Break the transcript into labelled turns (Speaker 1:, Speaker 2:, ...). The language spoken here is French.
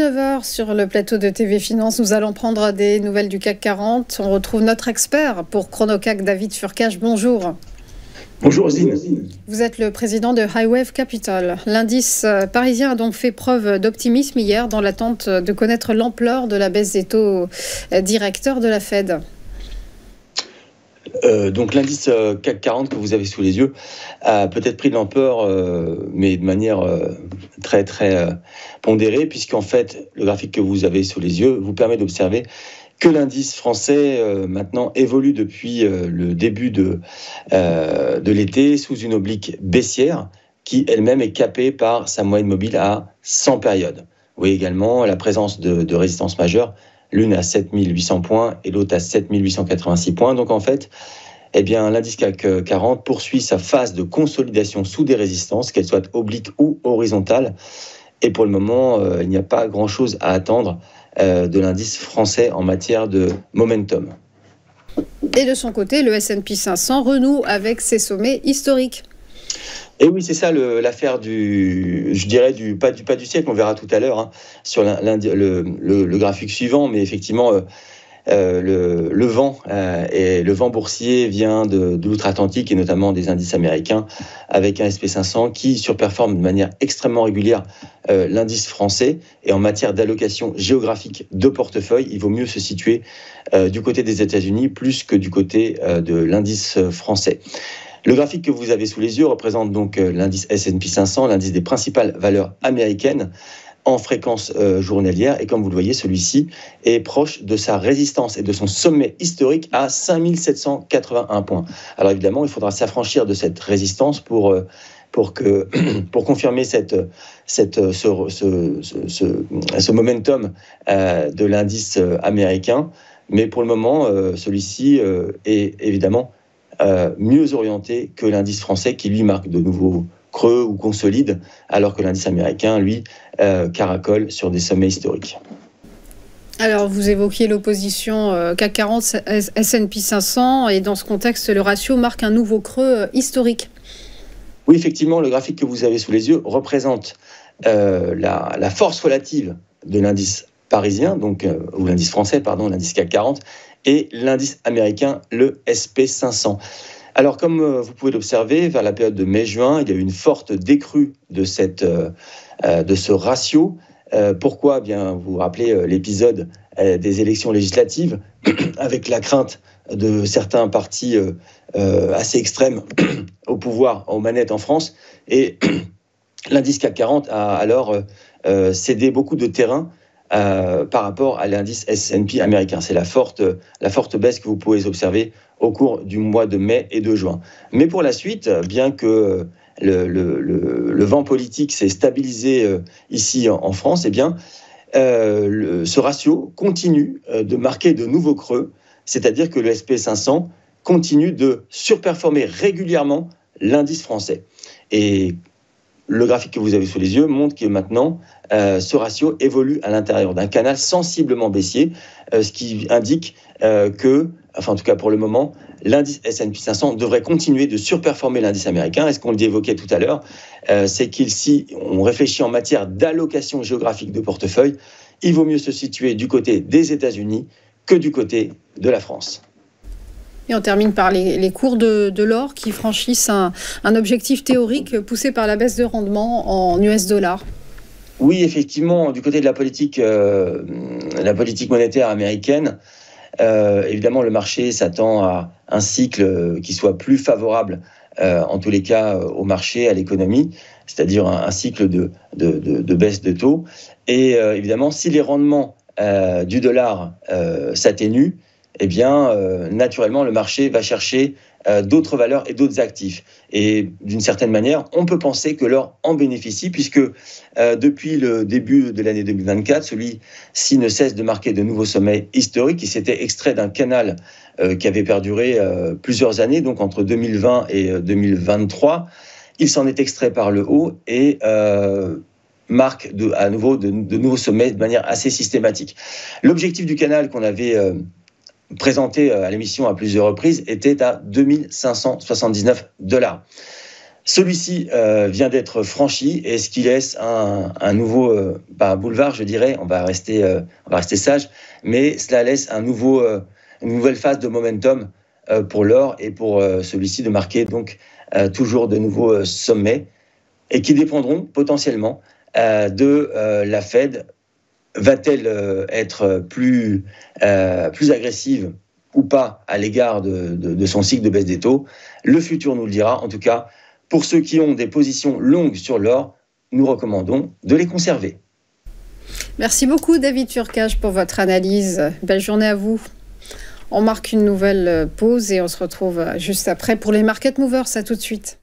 Speaker 1: 9 heures sur le plateau de TV Finance. Nous allons prendre des nouvelles du CAC 40. On retrouve notre expert pour ChronoCAC, David Furcage. Bonjour.
Speaker 2: Bonjour Zine.
Speaker 1: Vous êtes le président de Highwave Capital. L'indice parisien a donc fait preuve d'optimisme hier dans l'attente de connaître l'ampleur de la baisse des taux directeurs de la Fed.
Speaker 2: Donc l'indice CAC 40 que vous avez sous les yeux a peut-être pris de l'ampleur, mais de manière très pondérée, puisqu'en fait le graphique que vous avez sous les yeux vous permet d'observer que l'indice français maintenant évolue depuis le début de l'été sous une oblique baissière qui elle-même est capée par sa moyenne mobile à 100 périodes. Vous voyez également la présence de résistances majeures, l'une à 7800 points et l'autre à 7886 points. Donc en fait, l'indice CAC 40 poursuit sa phase de consolidation sous des résistances, qu'elles soient obliques ou horizontales. Et pour le moment, il n'y a pas grand-chose à attendre de l'indice français en matière de momentum.
Speaker 1: Et de son côté, le S&P 500 renoue avec ses sommets historiques.
Speaker 2: Et oui, c'est ça l'affaire pas du siècle, on verra tout à l'heure sur le graphique suivant, mais effectivement, le vent boursier vient de l'outre-Atlantique et notamment des indices américains, avec un SP 500 qui surperforme de manière extrêmement régulière l'indice français. Et en matière d'allocation géographique de portefeuille, il vaut mieux se situer du côté des États-Unis plus que du côté de l'indice français. Le graphique que vous avez sous les yeux représente donc l'indice S&P 500, l'indice des principales valeurs américaines en fréquence journalière. Et comme vous le voyez, celui-ci est proche de sa résistance et de son sommet historique à 5781 points. Alors évidemment, il faudra s'affranchir de cette résistance pour confirmer ce momentum de l'indice américain. Mais pour le moment, celui-ci est évidemment mieux orienté que l'indice français qui, lui, marque de nouveaux creux ou consolide, alors que l'indice américain, lui, caracole sur des sommets historiques.
Speaker 1: Alors, vous évoquiez l'opposition CAC 40, S&P 500, et dans ce contexte, le ratio marque un nouveau creux historique.
Speaker 2: Oui, effectivement, le graphique que vous avez sous les yeux représente la force relative de l'indice parisien, ou l'indice français, l'indice CAC 40, et l'indice américain, le SP 500. Alors, comme vous pouvez l'observer, vers la période de mai-juin, il y a eu une forte décrue de ce ratio. Pourquoi ? Vous vous rappelez l'épisode des élections législatives, avec la crainte de certains partis assez extrêmes au pouvoir, aux manettes en France. Et l'indice CAC 40 a alors cédé beaucoup de terrain par rapport à l'indice S&P américain. C'est la forte baisse que vous pouvez observer au cours du mois de mai et de juin. Mais pour la suite, bien que le vent politique s'est stabilisé ici en France, ce ratio continue de marquer de nouveaux creux, c'est-à-dire que le SP 500 continue de surperformer régulièrement l'indice français. Et le graphique que vous avez sous les yeux montre que maintenant, ce ratio évolue à l'intérieur d'un canal sensiblement baissier, ce qui indique en tout cas pour le moment, l'indice S&P 500 devrait continuer de surperformer l'indice américain. Et ce qu'on évoquait tout à l'heure, c'est si on réfléchit en matière d'allocation géographique de portefeuille, il vaut mieux se situer du côté des États-Unis que du côté de la France.
Speaker 1: Et on termine par les cours de l'or qui franchissent un objectif théorique poussé par la baisse de rendement en US dollars.
Speaker 2: Oui, effectivement, du côté de la politique monétaire américaine, évidemment, le marché s'attend à un cycle qui soit plus favorable, en tous les cas, au marché, à l'économie, c'est-à-dire un cycle de baisse de taux. Et évidemment, si les rendements du dollar s'atténuent, naturellement, le marché va chercher d'autres valeurs et d'autres actifs. Et d'une certaine manière, on peut penser que l'or en bénéficie, puisque depuis le début de l'année 2024, celui-ci ne cesse de marquer de nouveaux sommets historiques. Il s'était extrait d'un canal qui avait perduré plusieurs années, donc entre 2020 et 2023. Il s'en est extrait par le haut et marque à nouveau de nouveaux sommets de manière assez systématique. L'objectif du canal qu'on avait présenté à l'émission à plusieurs reprises était à $2579. Celui-ci vient d'être franchi et ce qui laisse un nouveau boulevard, je dirais, on va rester sage, mais cela laisse une nouvelle phase de momentum pour l'or et pour celui-ci de marquer donc toujours de nouveaux sommets et qui dépendront potentiellement de la Fed. Va-t-elle être plus agressive ou pas à l'égard de son cycle de baisse des taux? Le futur nous le dira. En tout cas, pour ceux qui ont des positions longues sur l'or, nous recommandons de les conserver.
Speaker 1: Merci beaucoup David Turcage pour votre analyse. Belle journée à vous. On marque une nouvelle pause et on se retrouve juste après pour les Market Movers. À tout de suite.